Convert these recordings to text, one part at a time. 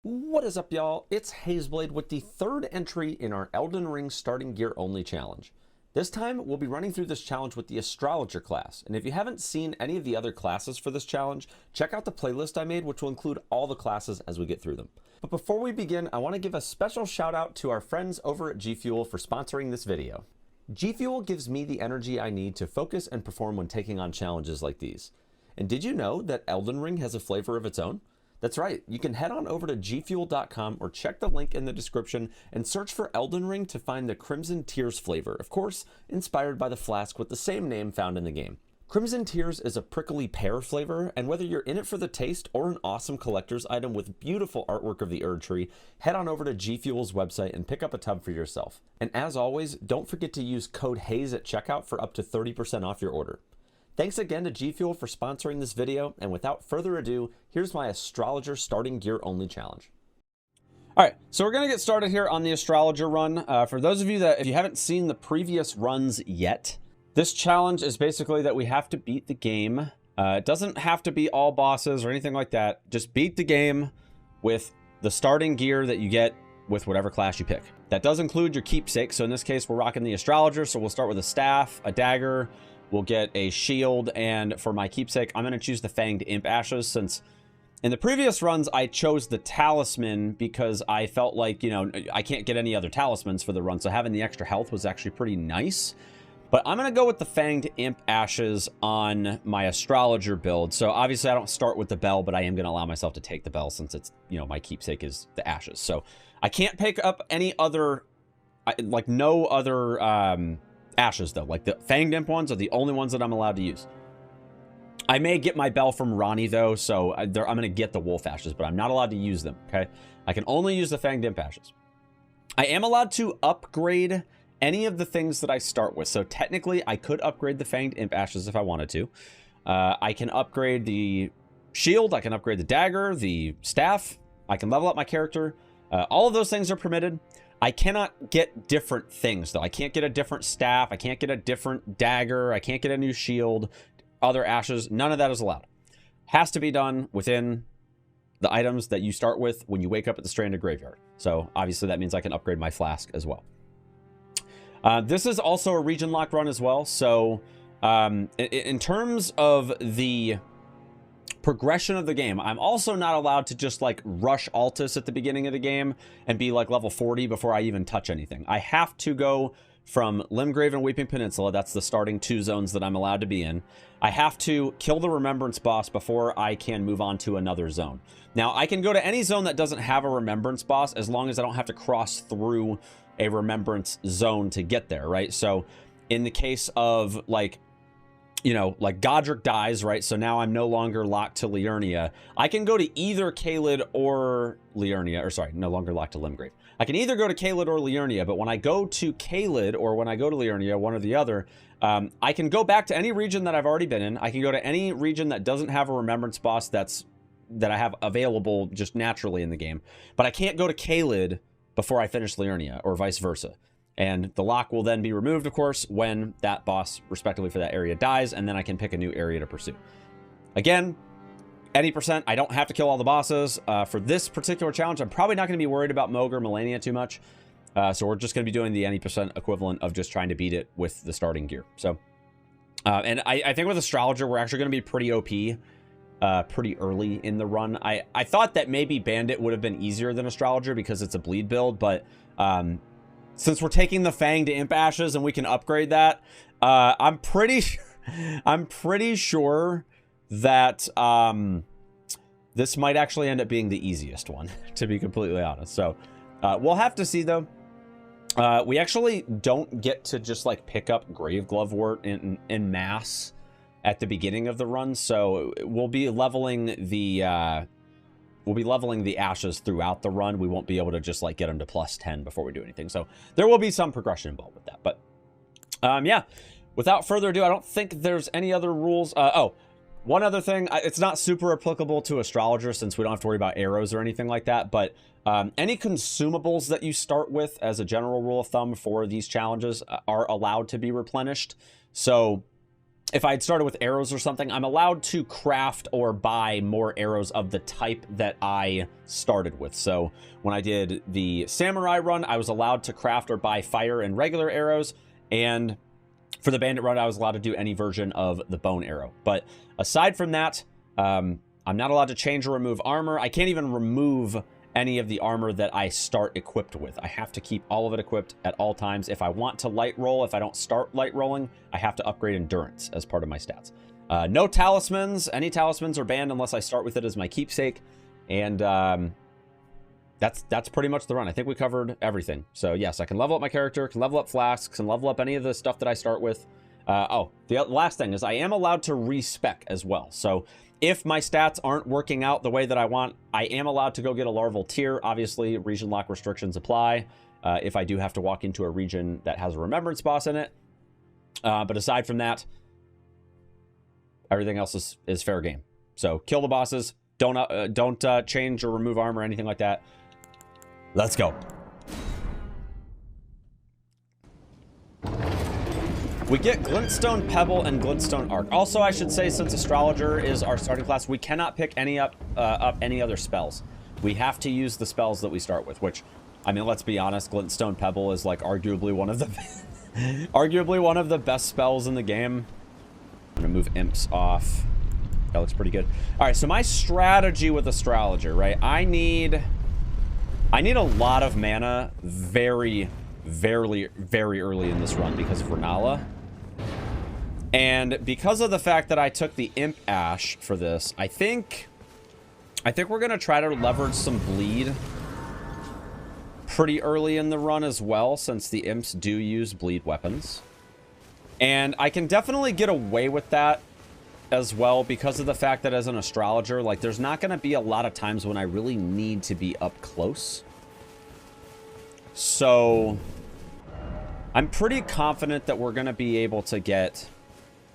What is up, y'all? It's Hazeblade with the third entry in our Elden Ring starting gear only challenge. This time, we'll be running through this challenge with the Astrologer class, and if you haven't seen any of the other classes for this challenge, check out the playlist I made, which will include all the classes as we get through them. But before we begin, I want to give a special shout out to our friends over at GFUEL for sponsoring this video. GFUEL gives me the energy I need to focus and perform when taking on challenges like these. And did you know that Elden Ring has a flavor of its own? That's right, you can head on over to gfuel.com or check the link in the description and search for Elden Ring to find the Crimson Tears flavor, of course, inspired by the flask with the same name found in the game. Crimson Tears is a prickly pear flavor, and whether you're in it for the taste or an awesome collector's item with beautiful artwork of the Erd Tree, head on over to GFuel's website and pick up a tub for yourself. And as always, don't forget to use code HAZE at checkout for up to 30% off your order. Thanks again to GFuel for sponsoring this video, and without further ado, here's my Astrologer starting gear only challenge. All right, so we're gonna get started here on the Astrologer run. For those of you that, if you haven't seen the previous runs yet, this challenge is basically that we have to beat the game. It doesn't have to be all bosses or anything like that. Just beat the game with the starting gear that you get with whatever class you pick. That does include your keepsake. So in this case, we're rocking the Astrologer. So we'll start with a staff, a dagger, we'll get a shield, and for my keepsake, I'm going to choose the Fanged Imp Ashes, since in the previous runs, I chose the Talisman because I felt like, you know, I can't get any other talismans for the run, so having the extra health was actually pretty nice. But I'm going to go with the Fanged Imp Ashes on my Astrologer build. So obviously I don't start with the bell, but I am going to allow myself to take the bell since it's, you know, my keepsake is the ashes. So I can't pick up any other, like no other ashes though. Like the Fanged Imp ones are the only ones that I'm allowed to use. I may get my bell from Ronnie though, so I'm going to get the Wolf Ashes, but I'm not allowed to use them, okay? I can only use the Fanged Imp Ashes. I am allowed to upgrade any of the things that I start with. So technically, I could upgrade the Fanged Imp Ashes if I wanted to. I can upgrade the shield, I can upgrade the dagger, the staff, I can level up my character. All of those things are permitted. I cannot get different things, though. I can't get a different staff. I can't get a different dagger. I can't get a new shield, other ashes. None of that is allowed. Has to be done within the items that you start with when you wake up at the Stranded Graveyard. So, obviously, that means I can upgrade my flask as well. This is also a region lock run as well. So, in terms of the progression of the game, I'm also not allowed to just like rush Altus at the beginning of the game and be like level 40 before I even touch anything. I have to go from Limgrave and Weeping Peninsula. That's the starting 2 zones that I'm allowed to be in. I have to kill the Remembrance boss before I can move on to another zone. Now, I can go to any zone that doesn't have a Remembrance boss as long as I don't have to cross through a Remembrance zone to get there, right? So in the case of like, you know, like Godrick dies, right? So now I'm no longer locked to Liurnia. I can go to either Caelid or Liurnia, or sorry, no longer locked to Limgrave. I can either go to Caelid or Liurnia, but when I go to Caelid or when I go to Liurnia, one or the other, I can go back to any region that I've already been in. I can go to any region that doesn't have a Remembrance boss that I have available just naturally in the game. But I can't go to Caelid before I finish Liurnia, or vice versa. And the lock will then be removed, of course, when that boss, respectively for that area, dies, and then I can pick a new area to pursue. Again, any percent, I don't have to kill all the bosses. For this particular challenge, I'm probably not going to be worried about Moongrum Melania too much. So we're just going to be doing the any percent equivalent of just trying to beat it with the starting gear. So, and I think with Astrologer, we're actually going to be pretty OP pretty early in the run. I thought that maybe Bandit would have been easier than Astrologer because it's a bleed build, but since we're taking the Fanged Imp Ashes and we can upgrade that, I'm pretty sure that this might actually end up being the easiest one, to be completely honest. So we'll have to see though. We actually don't get to just like pick up Grave Glovewort in mass at the beginning of the run, so we'll be leveling the ashes throughout the run. We won't be able to just like get them to +10 before we do anything. So there will be some progression involved with that. But yeah, without further ado, I don't think there's any other rules. Oh, one other thing. It's not super applicable to Astrologer since we don't have to worry about arrows or anything like that. But any consumables that you start with as a general rule of thumb for these challenges are allowed to be replenished. So if I had started with arrows or something, I'm allowed to craft or buy more arrows of the type that I started with. So when I did the samurai run, I was allowed to craft or buy fire and regular arrows. And for the bandit run, I was allowed to do any version of the bone arrow. But aside from that, I'm not allowed to change or remove armor. I can't even remove any of the armor that I start equipped with. I have to keep all of it equipped at all times. If I want to light roll, if I don't start light rolling, I have to upgrade endurance as part of my stats. No talismans. Any talismans are banned unless I start with it as my keepsake. And that's pretty much the run. I think we covered everything. So yes, I can level up my character, can level up flasks, can level up any of the stuff that I start with. Oh, the last thing is I am allowed to respec as well. So if my stats aren't working out the way that I want, I am allowed to go get a larval tier. Obviously, region lock restrictions apply if I do have to walk into a region that has a remembrance boss in it. But aside from that, everything else is fair game. So kill the bosses. Don't change or remove armor or anything like that. Let's go. We get Glintstone Pebble and Glintstone Arc. Also, I should say, since Astrologer is our starting class, we cannot pick any up any other spells. We have to use the spells that we start with, which, I mean, let's be honest, Glintstone Pebble is like arguably one of the arguably one of the best spells in the game. I'm gonna move imps off. That looks pretty good. All right, so my strategy with Astrologer, right? I need a lot of mana very early in this run because of Rennala. And because of the fact that I took the Imp Ash for this, I think we're going to try to leverage some bleed pretty early in the run as well, since the Imps do use bleed weapons. And I can definitely get away with that as well because of the fact that as an Astrologer, like, there's not going to be a lot of times when I really need to be up close. So I'm pretty confident that we're going to be able to get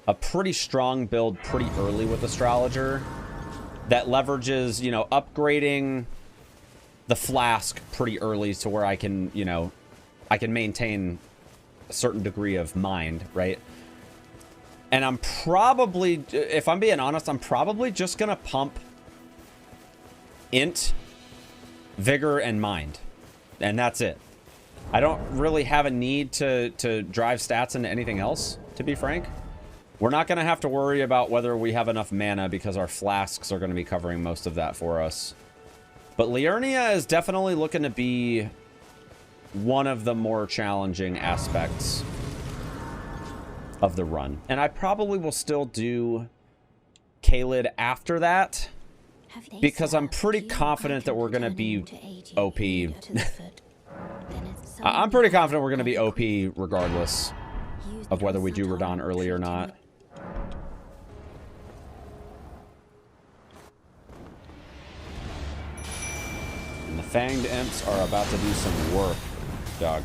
a pretty strong build pretty early with Astrologer that leverages, you know, upgrading the flask pretty early to where I can, you know, I can maintain a certain degree of mind, right? And I'm probably, if I'm being honest, I'm probably just going to pump int, vigor, and mind. And that's it. I don't really have a need to drive stats into anything else, to be frank. We're not going to have to worry about whether we have enough mana because our flasks are going to be covering most of that for us. But Liurnia is definitely looking to be one of the more challenging aspects of the run. And I probably will still do Caelid after that because I'm pretty confident that we're going to be OP. I'm pretty confident we're going to be OP regardless of whether we do Radahn early or not. And the Fanged Imps are about to do some work, Doug.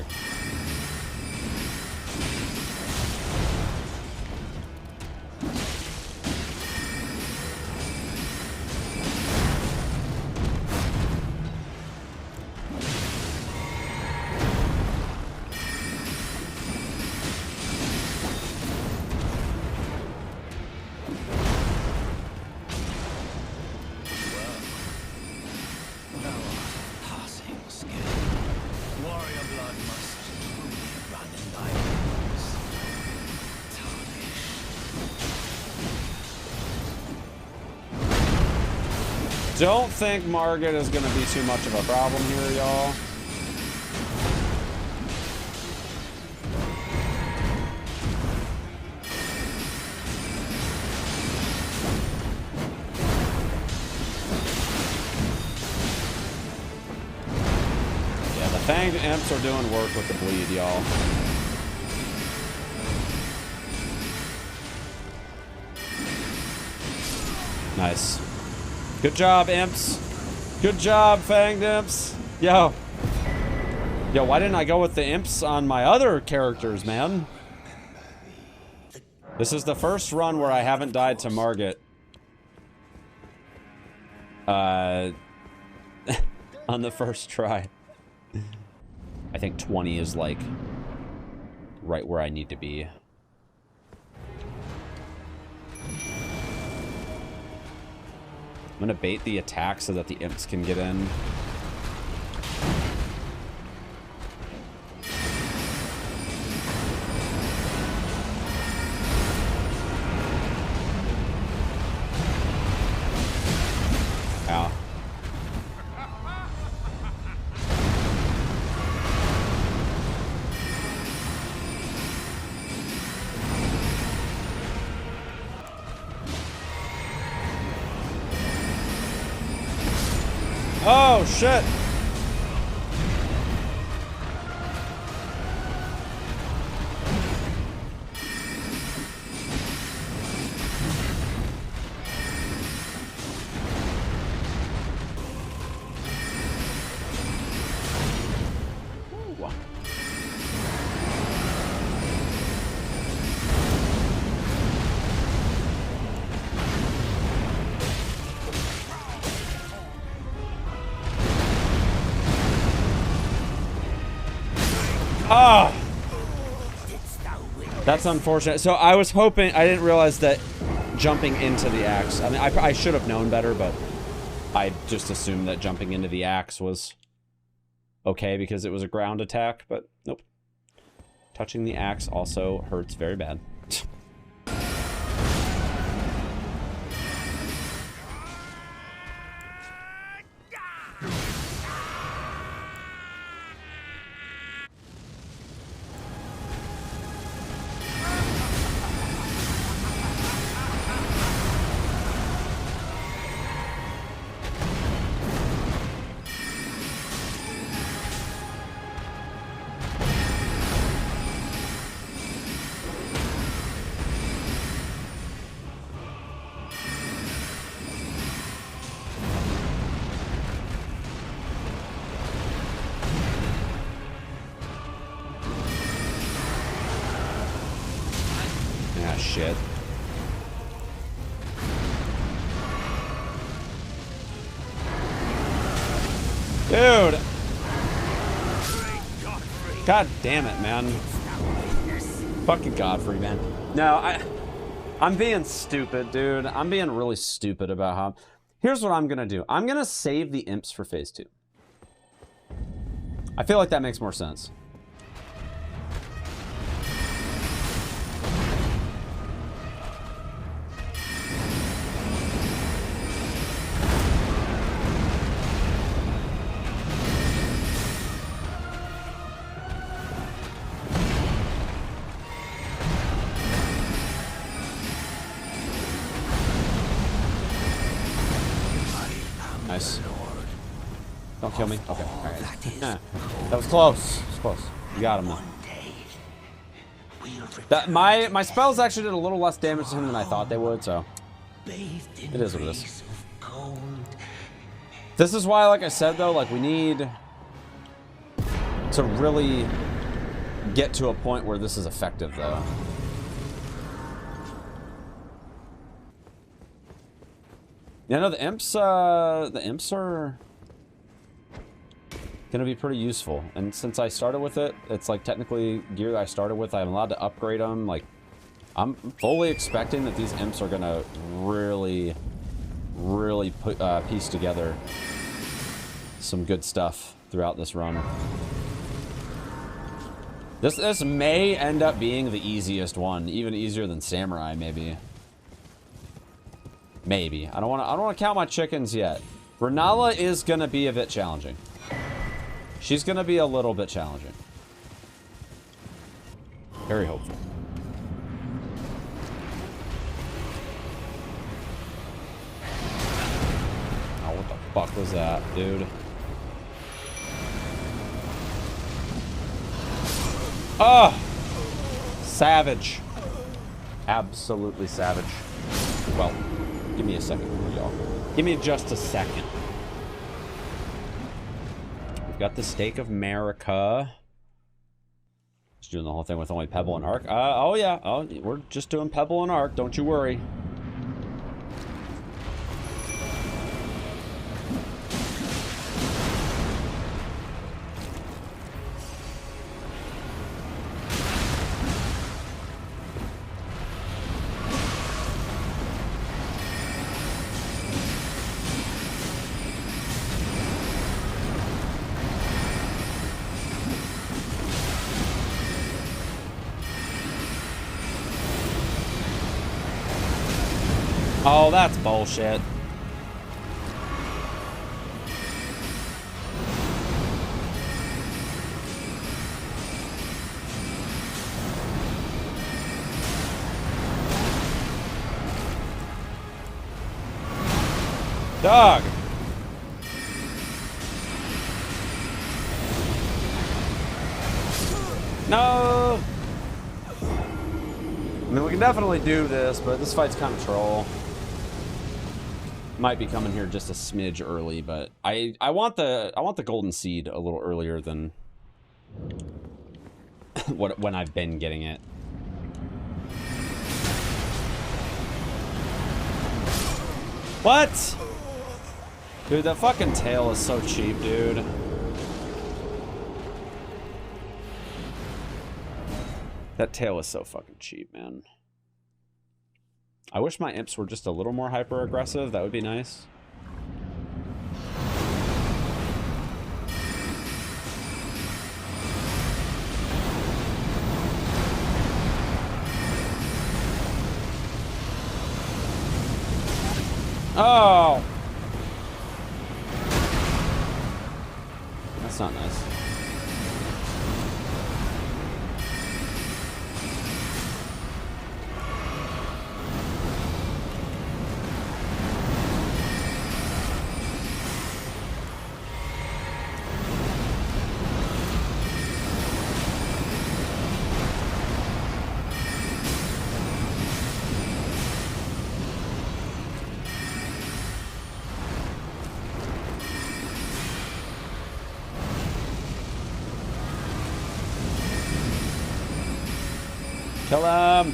Don't think Margit is going to be too much of a problem here, y'all. Yeah, the Fanged Imps are doing work with the bleed, y'all. Nice. Good job, Imps. Good job, Fanged Imps. Yo, why didn't I go with the Imps on my other characters, man? This is the first run where I haven't died to Margit. On the first try. I think 20 is, like, right where I need to be. I'm gonna bait the attack so that the imps can get in. Ow. Oh, shit. Ooh. Oh, that's unfortunate. So I was hoping, I didn't realize that jumping into the axe, I mean, I should have known better, but I just assumed that jumping into the axe was okay because it was a ground attack, but nope. Touching the axe also hurts very bad. Shit. Dude. God damn it, man. Fucking Godfrey, man. No, I'm being stupid, dude. I'm being really stupid about how... Here's what I'm gonna do. I'm gonna save the imps for phase 2. I feel like that makes more sense. Nice. Don't kill me. Okay, alright. That was close. It was close. You got him though. My spells actually did a little less damage to him than I thought they would, so it is what it is. This is why, like I said though, like we need to really get to a point where this is effective though. Yeah, no, the imps are gonna be pretty useful. And since I started with it, it's like technically gear that I started with. I'm allowed to upgrade them. Like, I'm fully expecting that these imps are gonna really piece together some good stuff throughout this run. This may end up being the easiest one, even easier than Samurai, maybe. Maybe. I don't want to count my chickens yet. Rennala is gonna be a bit challenging. She's gonna be a little bit challenging. Very hopeful. Oh, what the fuck was that, dude? Oh! Savage. Absolutely savage. Well, give me a second, y'all. Give me just a second. We've got the Stake of Marika. Just doing the whole thing with only Pebble and Arc. Oh yeah. Oh, we're just doing Pebble and Arc. Don't you worry. Oh, that's bullshit. Dog. No. I mean, we can definitely do this, but this fight's kind of troll. Might be coming here just a smidge early, but I want the golden seed a little earlier than when I've been getting it. What? Dude, that fucking tail is so cheap, dude. That tail is so fucking cheap, man. I wish my imps were just a little more hyper aggressive. That would be nice. Oh! That's not nice. Kill him!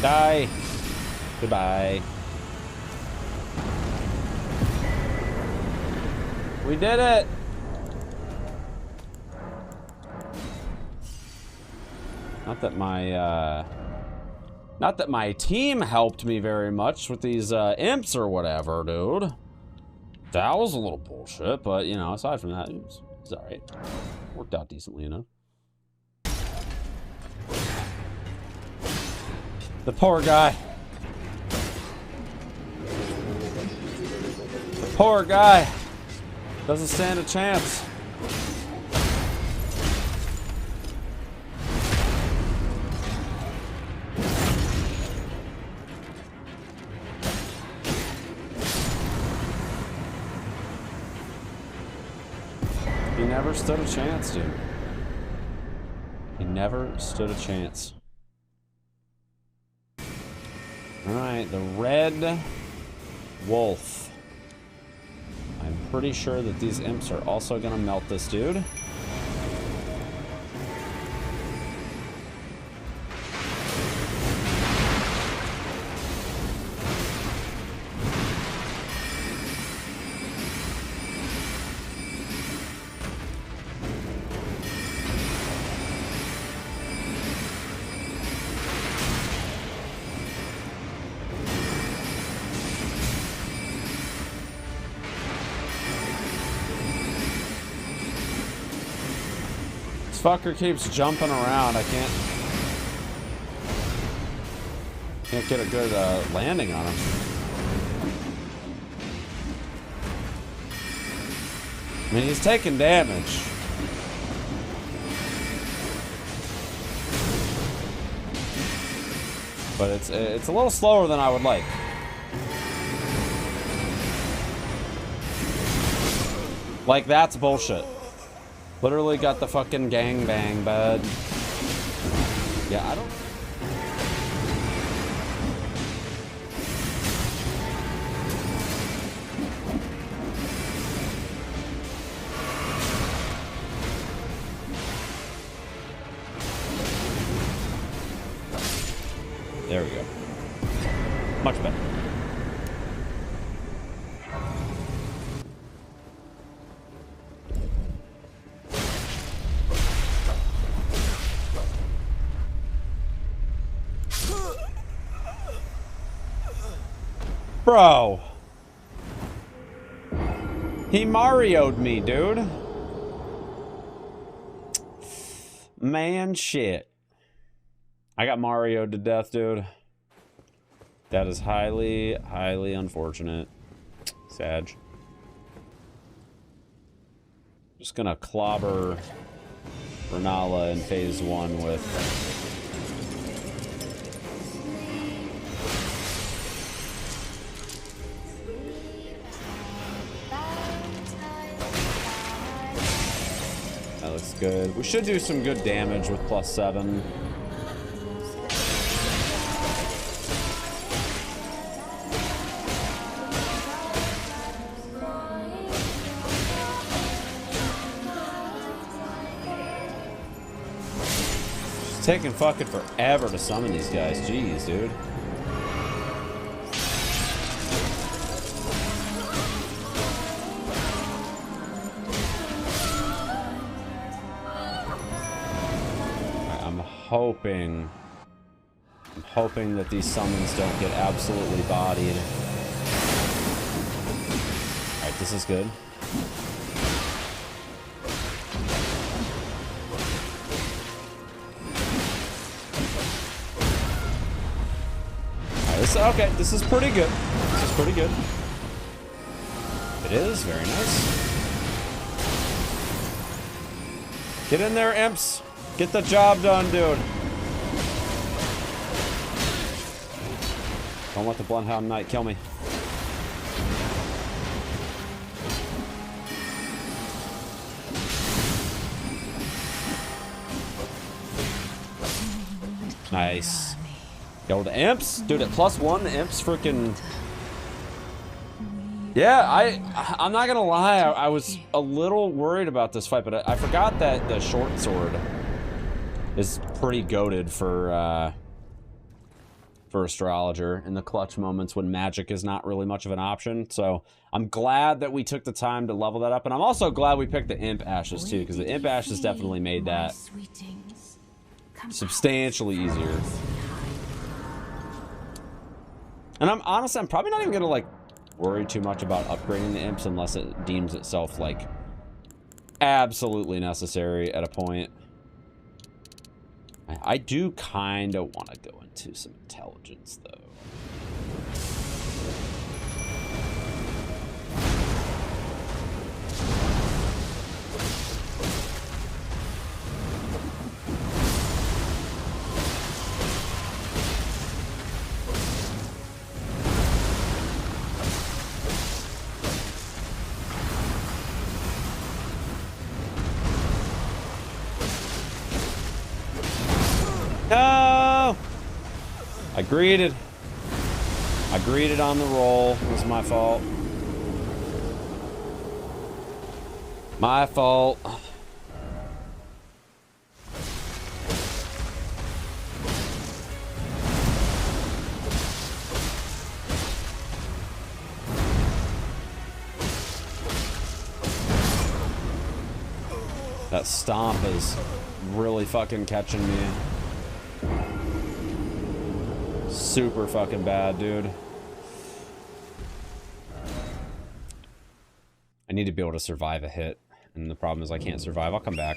Die! Goodbye. We did it! Not that my team helped me very much with these imps or whatever, dude. That was a little bullshit, but, you know, aside from that, it was alright. Worked out decently enough. The poor guy. The poor guy. Doesn't stand a chance. He never stood a chance, dude. He never stood a chance. Alright, the red wolf. I'm pretty sure that these imps are also gonna melt this dude. Fucker keeps jumping around. I can't get a good landing on him. I mean, he's taking damage. But it's a little slower than I would like. Like, that's bullshit. Literally got the fucking gangbang, bud. Yeah, I don't... There we go. Much better. Bro. He Mario'd me, dude. man, shit. I got Mario'd to death, dude. That is highly, highly unfortunate. Sag. Just gonna clobber Rennala in phase 1 with... That looks good. We should do some good damage with +7. It's taking fucking forever to summon these guys. Jeez, dude. I'm hoping that these summons don't get absolutely bodied. Alright, this is good. Alright, okay, this is pretty good. This is pretty good. It is, very nice. Get in there, imps. Get the job done, dude. Don't let the Bloodhound Knight kill me. Nice. Yo, the imps? Dude, at +1, the imps freaking... Yeah, I'm not gonna lie, I was a little worried about this fight, but I forgot that the short sword is pretty goated for Astrologer in the clutch moments when magic is not really much of an option. So I'm glad that we took the time to level that up, and I'm also glad we picked the Imp Ashes too, because the Imp Ashes definitely made that substantially easier. And I'm probably not even gonna like worry too much about upgrading the imps unless it deems itself like absolutely necessary at a point. I do kind of want to go into some intelligence, though. No! I greeted on the roll. It was my fault. My fault. That stomp is really fucking catching me. Super fucking bad, dude. I need to be able to survive a hit. And the problem is I can't survive. I'll come back.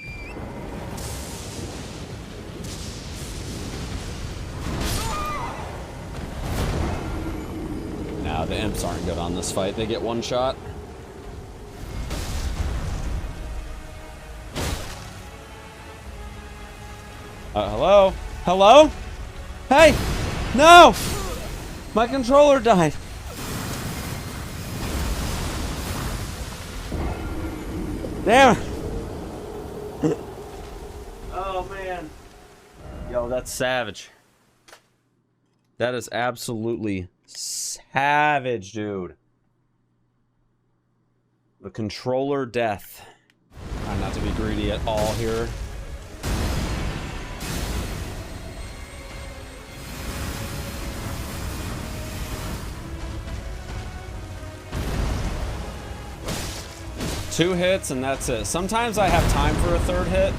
Nah, the imps aren't good on this fight. They get one shot. Hello? Hello? Hey! No! My controller died. Damn it. Oh, man. Yo, that's savage. That is absolutely savage, dude. The controller death. Trying not to be greedy at all here. Two hits and that's it. Sometimes I have time for a third hit.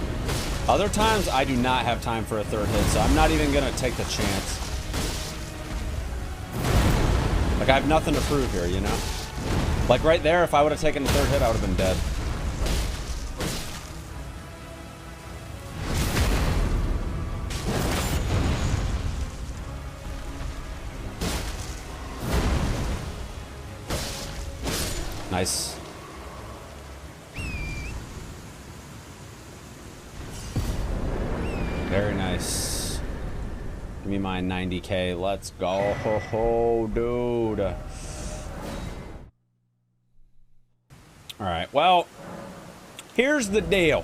Other times I do not have time for a third hit, so I'm not even gonna take the chance. Like I have nothing to prove here, you know? Like right there, if I would have taken the third hit, I would have been dead. Nice. Very nice. Give me my 90k. Let's go. Ho ho, dude. Alright, well, here's the deal.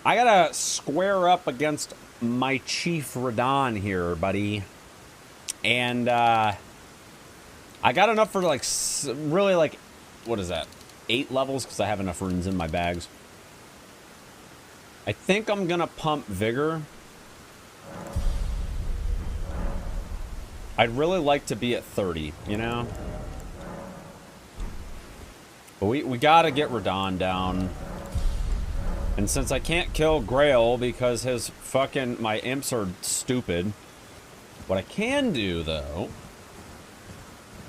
I gotta square up against my Chief Radahn here, buddy. And, I got enough for, like, really, like, what is that? 8 levels, because I have enough runes in my bags. I think I'm gonna pump Vigor. I'd really like to be at 30, you know? But we gotta get Radahn down. And since I can't kill Grail because his fucking, my imps are stupid, what I can do, though,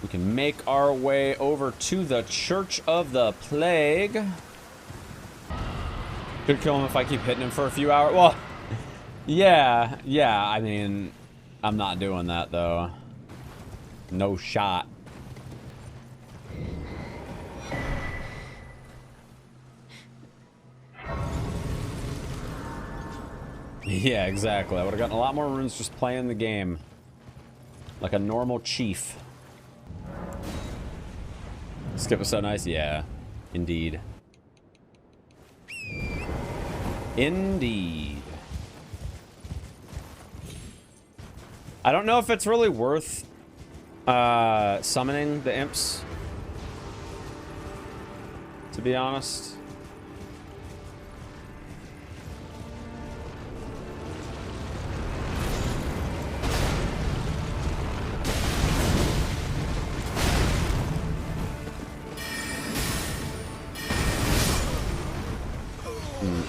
we can make our way over to the Church of the Plague. Could kill him if I keep hitting him for a few hours. Well, yeah, I mean, I'm not doing that, though. No shot. Yeah, exactly. I would have gotten a lot more runes just playing the game. Like a normal chief. Skip was so nice. Yeah, indeed. Indeed. I don't know if it's really worth summoning the imps, to be honest.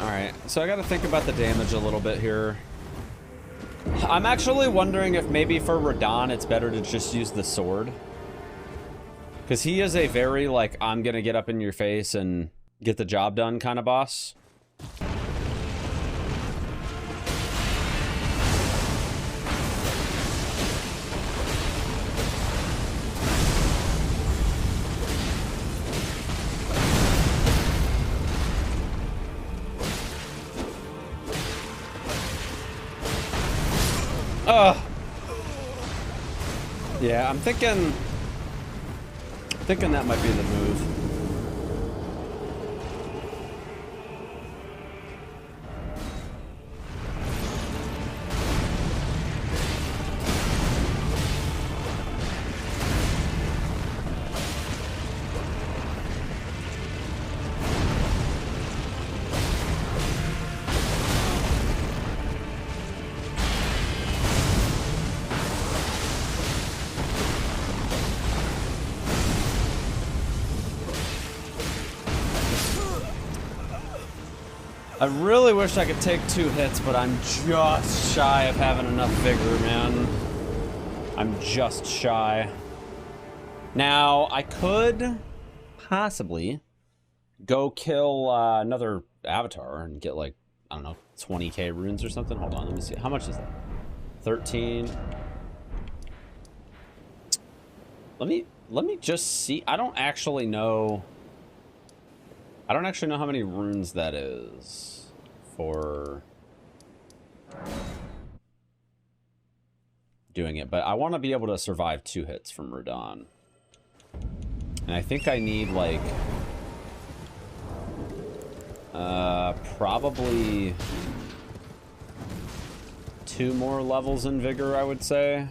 Alright, so I gotta think about the damage a little bit here. I'm actually wondering if maybe for Radahn it's better to just use the sword. Because he is a very, like, I'm gonna get up in your face and get the job done kind of boss. Yeah, I'm thinking that might be the move. I really wish I could take 2 hits, but I'm just shy of having enough vigor, man. I'm just shy. Now, I could possibly go kill another avatar and get, like, I don't know, 20k runes or something. Hold on, let me see. How much is that? 13. Let me just see. I don't actually know how many runes that is for doing it, but I want to be able to survive 2 hits from Radahn. And I think I need, like, probably 2 more levels in Vigor, I would say.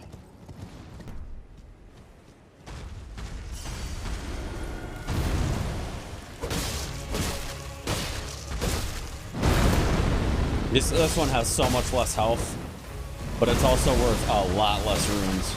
This one has so much less health, but it's also worth a lot less runes.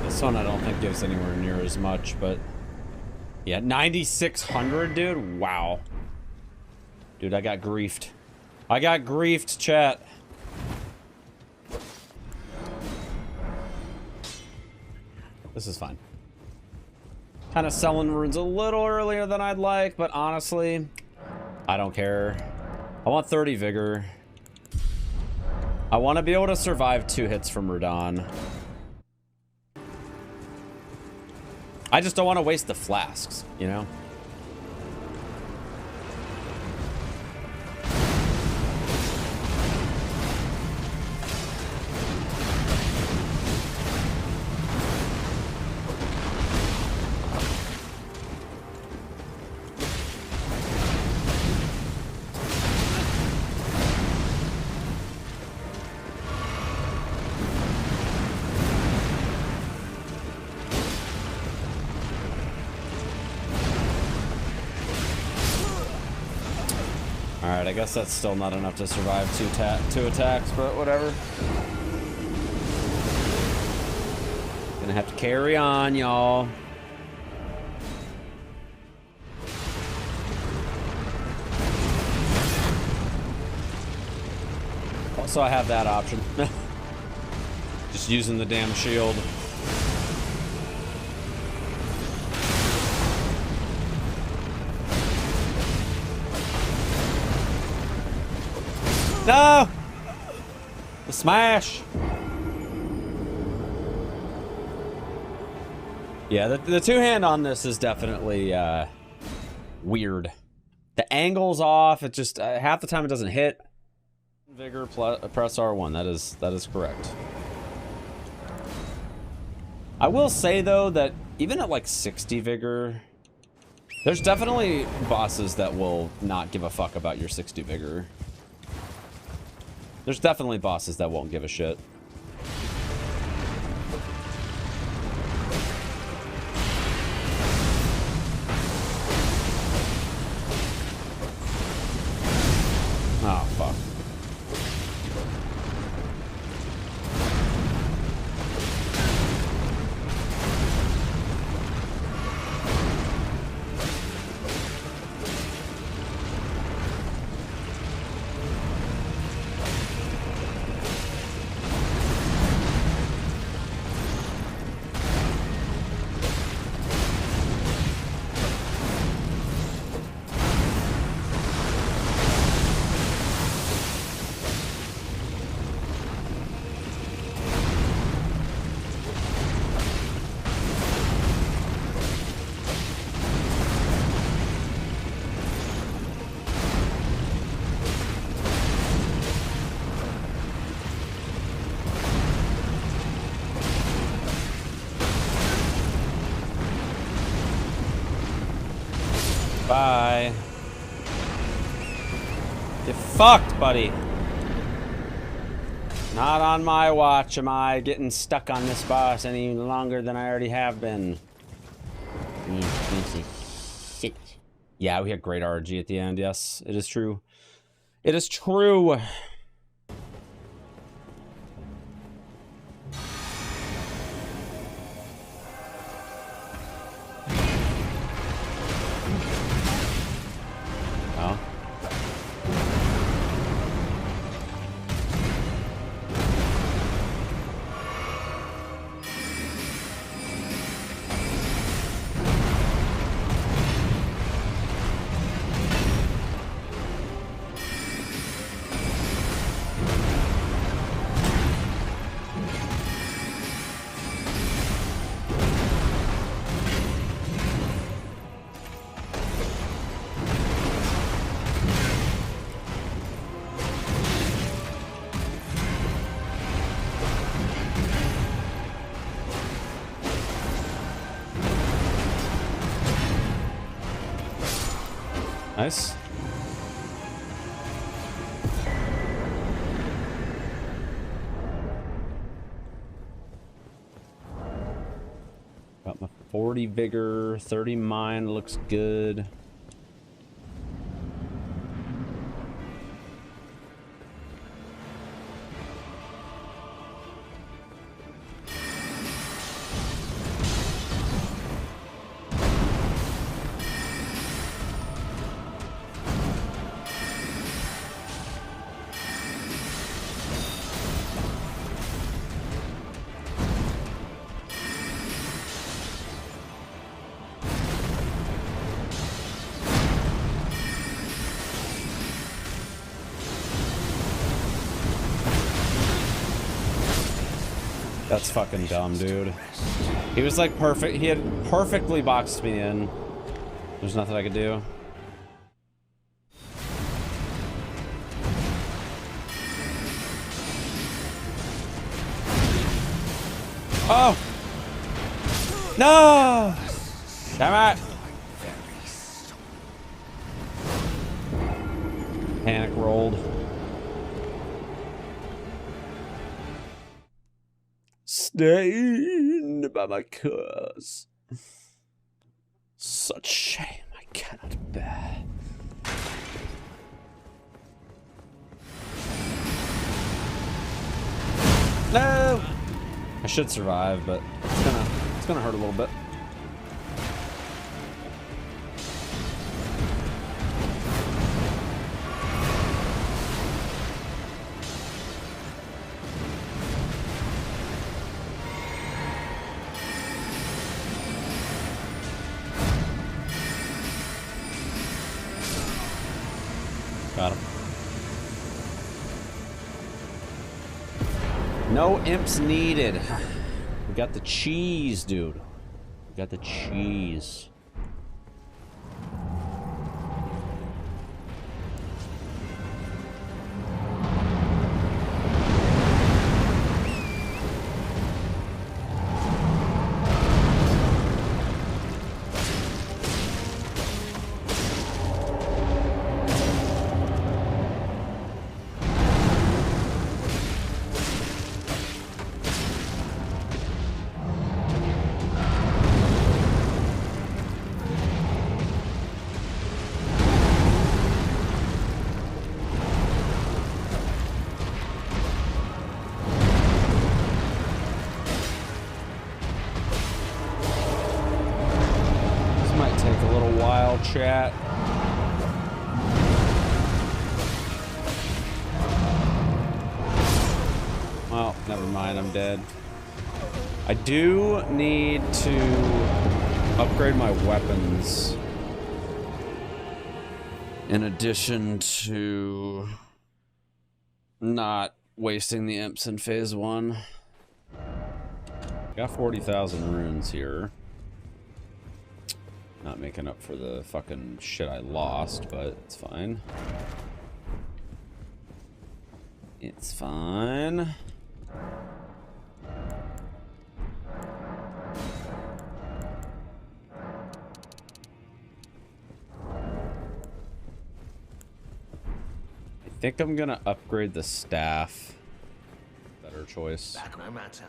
This one I don't think gives anywhere near as much, but yeah, 9,600, dude. Wow. Dude, I got griefed. I got griefed, chat. This is fine. Kind of selling runes a little earlier than I'd like, but honestly, I don't care. I want 30 vigor. I want to be able to survive 2 hits from Radahn. I just don't want to waste the flasks, you know? I guess that's still not enough to survive 2 attacks, but whatever. Gonna have to carry on, y'all. Also, I have that option. Just using the damn shield. No! The smash! Yeah, the two-hand on this is definitely weird. The angle's off. It just half the time it doesn't hit. Vigor plus, press R1. That is correct. I will say though that even at like 60 vigor, there's definitely bosses that will not give a fuck about your 60 vigor. There's definitely bosses that won't give a shit. Oh, fuck. Bye. Get fucked, buddy. Not on my watch am I getting stuck on this boss any longer than I already have been. Shit. Yeah, we had great RNG at the end. Yes, it is true. It is true. Nice. Got my 40 vigor, 30 mind, looks good. That's fucking dumb, dude. He was like perfect. He had perfectly boxed me in. There's nothing I could do. Oh! No! Damn it! Panic rolled. Stained by my curse. Such shame I cannot bear. No! I should survive, but it's gonna hurt a little bit. Got him. No imps needed. We got the cheese, dude. We got the cheese. Chat. Well, never mind, I'm dead. I do need to upgrade my weapons. In addition to not wasting the imps in phase 1. Got 40,000 runes here. Not making up for the fucking shit I lost, but it's fine. It's fine. I think I'm gonna upgrade the staff. Better choice. Back no matter.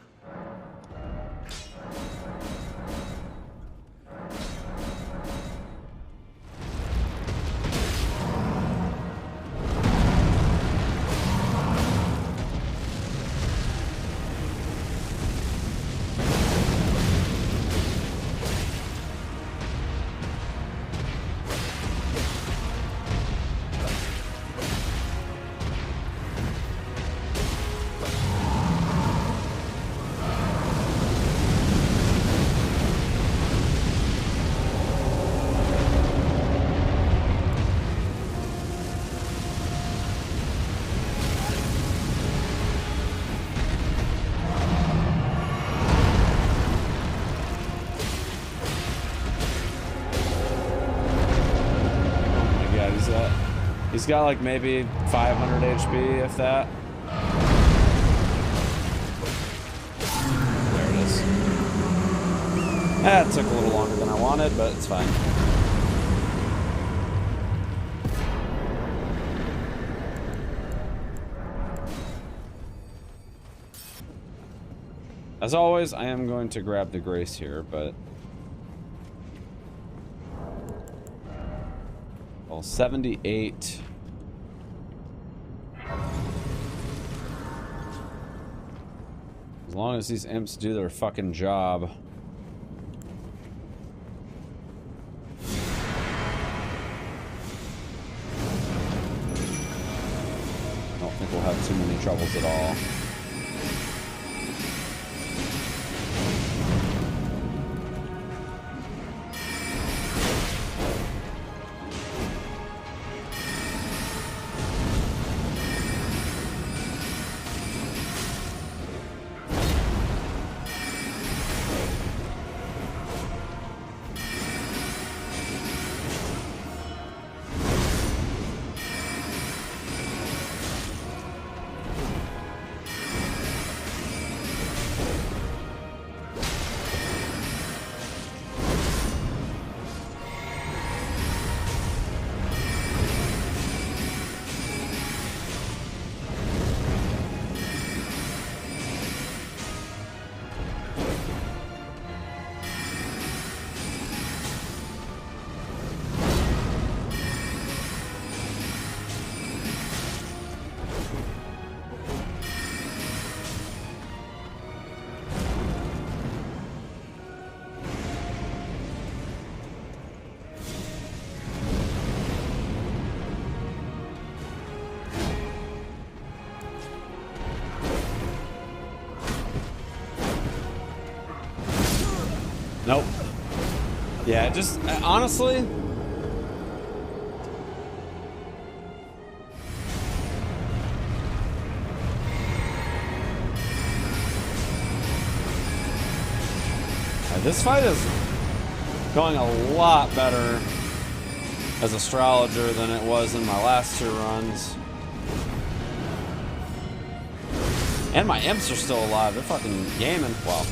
He's got like maybe 500 HP, if that. There it is. That took a little longer than I wanted, but it's fine. As always, I am going to grab the grace here, but... well, 78... as long as these imps do their fucking job. I don't think we'll have too many troubles at all. Yeah, just honestly. This fight is going a lot better as Astrologer than it was in my last 2 runs. And my imps are still alive. They're fucking gaming. Well,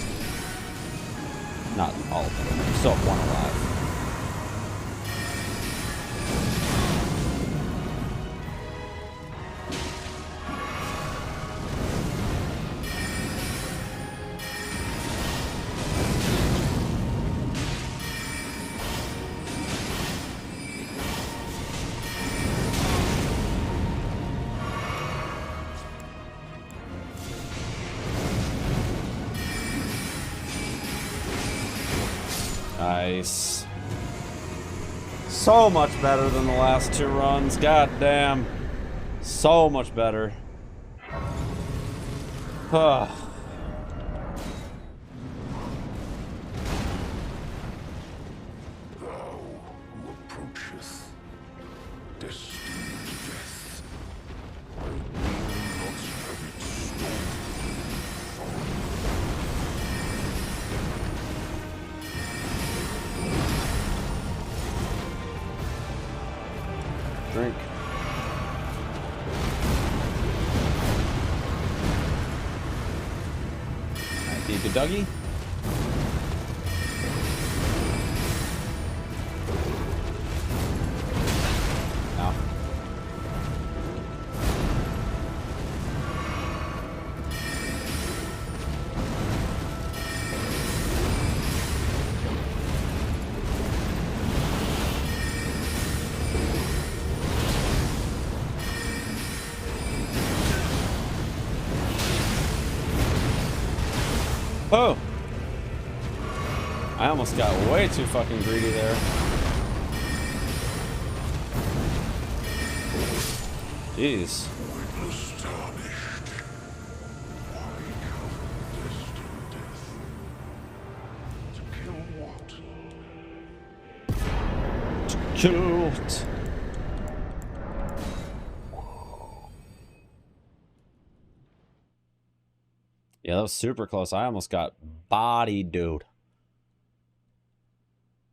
not all of them. Still have 1 alive. Nice. So much better than the last 2 runs. God damn. So much better. Thou who approacheth destined death, I will not have it stolen from you. Drink. Eat the Dougie. No. Oh! I almost got way too fucking greedy there. Jeez. Astonished. Why come destined death? To kill what? Killed. Yeah, that was super close. I almost got bodied, dude.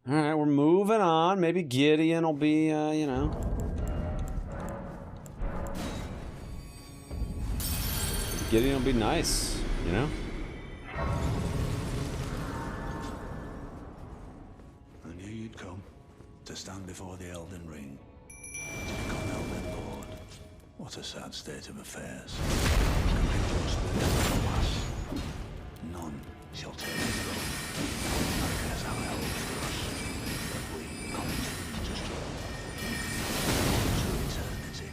All right, we're moving on. Maybe Gideon will be, you know. Gideon will be nice, you know. I knew you'd come to stand before the Elden Ring, to become Elden Lord. What a sad state of affairs. None shall take the throne. I guess how hell first, but we continue to struggle to eternity.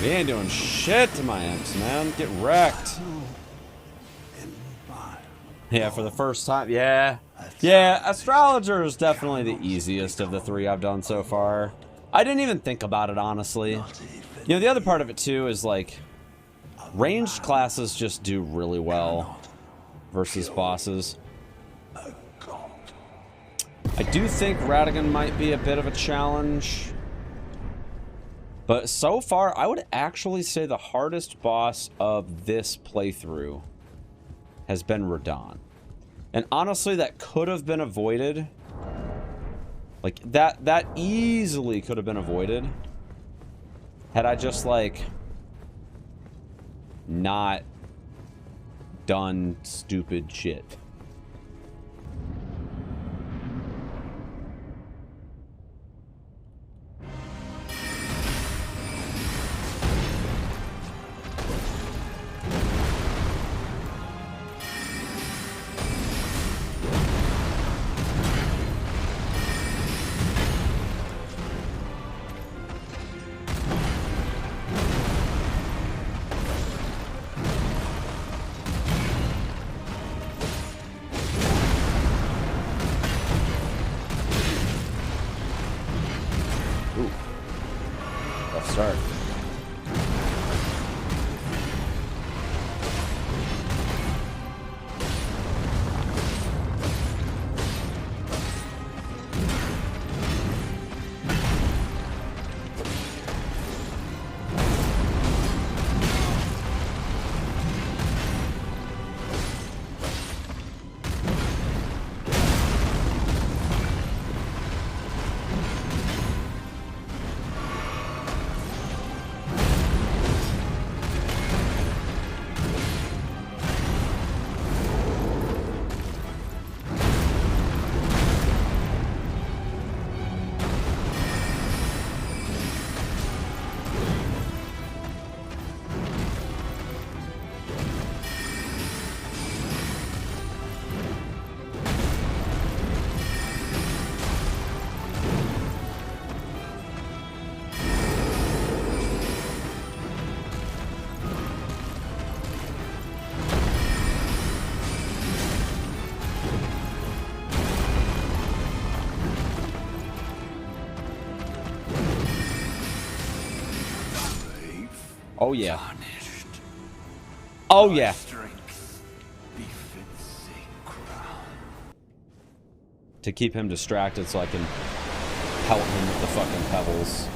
He ain't doing shit to my imps, man. Get wrecked. Yeah, for the first time. Yeah. Yeah, Astrologer is definitely the easiest of the 3 I've done so far. I didn't even think about it, honestly. You know, the other part of it, too, is, like, ranged classes just do really well versus bosses. I do think Radagon might be a bit of a challenge. But so far, I would actually say the hardest boss of this playthrough has been Radahn. And honestly, that could have been avoided. Like, that easily could have been avoided had I just, like, not done stupid shit. start. Oh yeah. Oh yeah. To keep him distracted so I can pelt him with the fucking pebbles.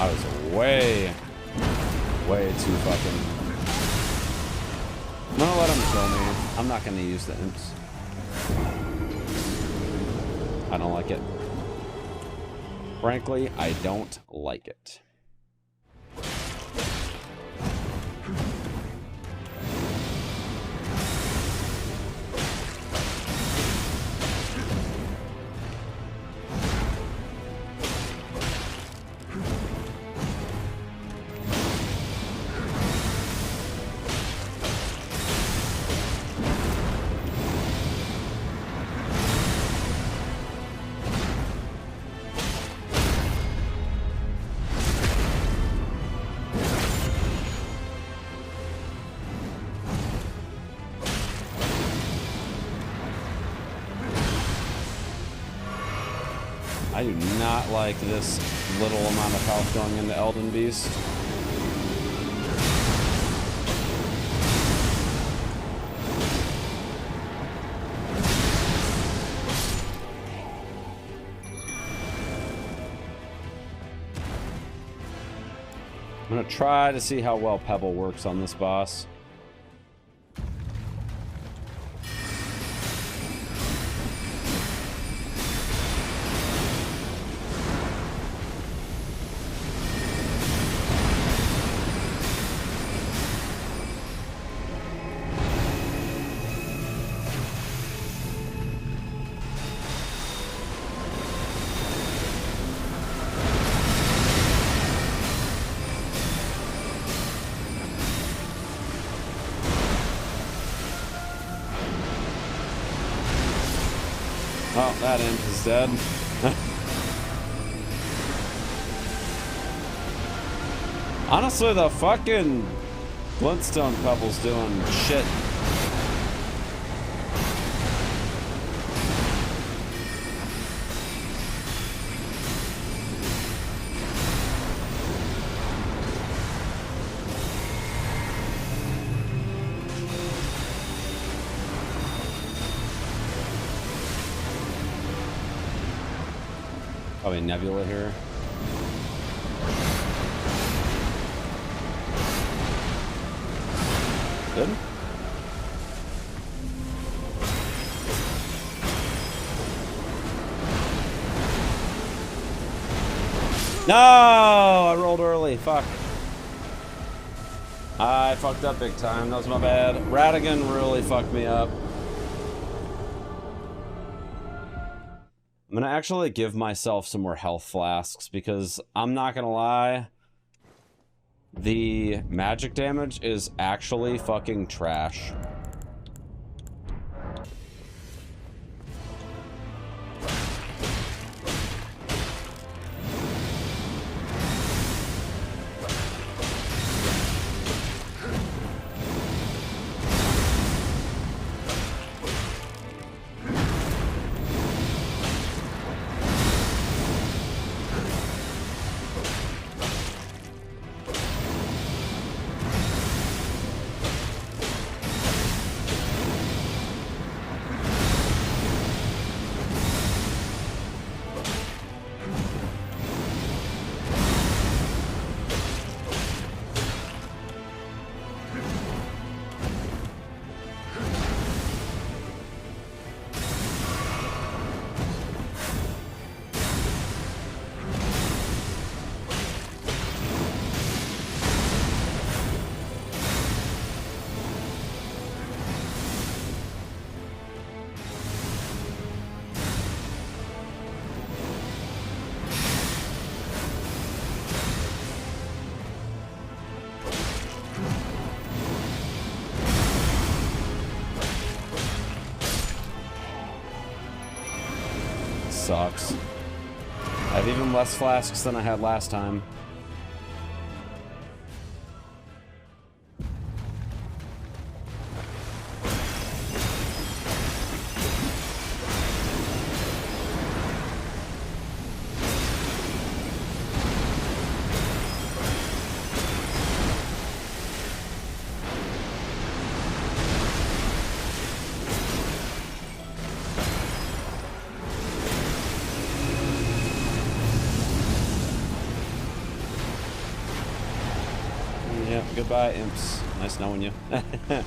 I was way too fucking... I'm gonna let him kill me. I'm not gonna use the imps. I don't like it. Frankly, I don't like it. I do not like this little amount of health going into Elden Beast. I'm gonna try to see how well Pebble works on this boss. Oh, that imp is dead. Honestly, the fucking Glintstone Pebble's doing shit. Probably Nebula here. Good. No, I rolled early. Fuck. I fucked up big time. That was my bad. Radagon really fucked me up. I'm gonna actually give myself some more health flasks because I'm not gonna lie. The magic damage is actually fucking trash. Sucks. I have even less flasks than I had last time. Goodbye, imps. Nice knowing you. Sounds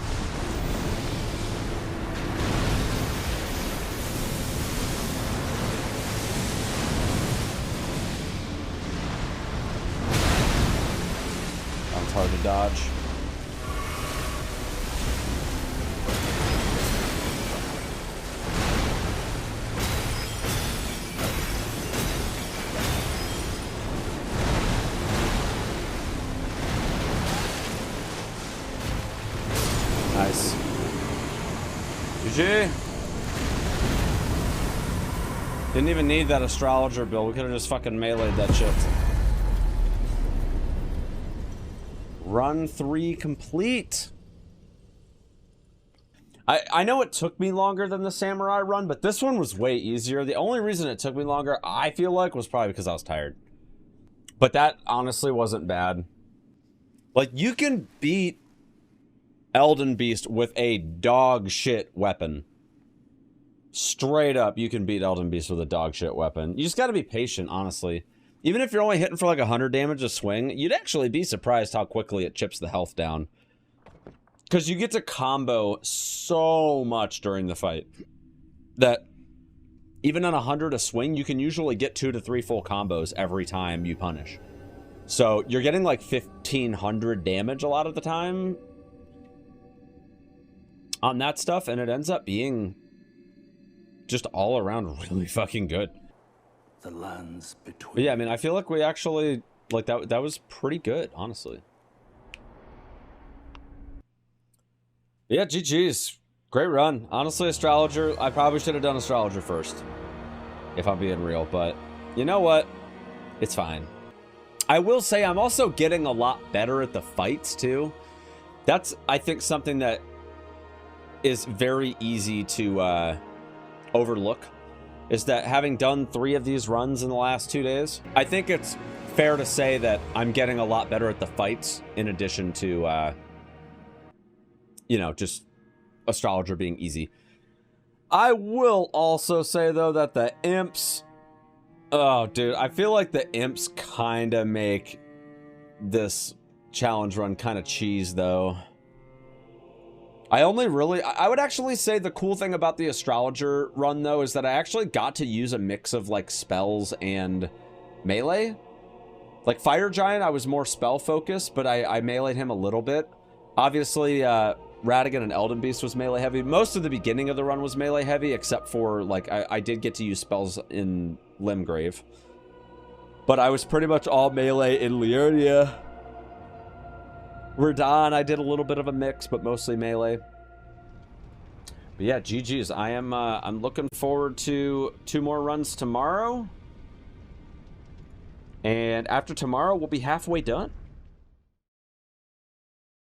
hard to dodge. Nice. GG. Didn't even need that astrologer build. We could have just fucking meleeed that shit. Run 3 complete. I know it took me longer than the samurai run, but this one was way easier. The only reason it took me longer, I feel like, was probably because I was tired. But that honestly wasn't bad. Like, you can beat Elden Beast with a dog shit weapon. Straight up, you can beat Elden Beast with a dog shit weapon. You just gotta be patient, honestly. Even if you're only hitting for like 100 damage a swing, you'd actually be surprised how quickly it chips the health down. Because you get to combo so much during the fight that even on 100 a swing, you can usually get 2 to 3 full combos every time you punish. So you're getting like 1,500 damage a lot of the time on that stuff, and it ends up being just all around really fucking good. The lands between. But yeah, I mean, I feel like we actually, like, that was pretty good, honestly. Yeah, GG's. Great run. Honestly, Astrologer, I probably should have done Astrologer first, if I'm being real, but you know what? It's fine. I will say I'm also getting a lot better at the fights, too. That's, I think, something that is very easy to overlook, is that having done 3 of these runs in the last 2 days, I think it's fair to say that I'm getting a lot better at the fights in addition to, you know, just Astrologer being easy. I will also say, though, that the imps... Oh, dude, I feel like the imps kind of make this challenge run kind of cheese, though. I would actually say the cool thing about the Astrologer run, though, is that I actually got to use a mix of, like, spells and melee. Like, Fire Giant, I was more spell-focused, but I meleeed him a little bit. Obviously, Radagon and Elden Beast was melee heavy. Most of the beginning of the run was melee heavy, except for, like, I did get to use spells in Limgrave. But I was pretty much all melee in Liurnia. Radahn, I did a little bit of a mix, but mostly melee. But yeah, GG's. I'm looking forward to 2 more runs tomorrow. And after tomorrow, we'll be halfway done.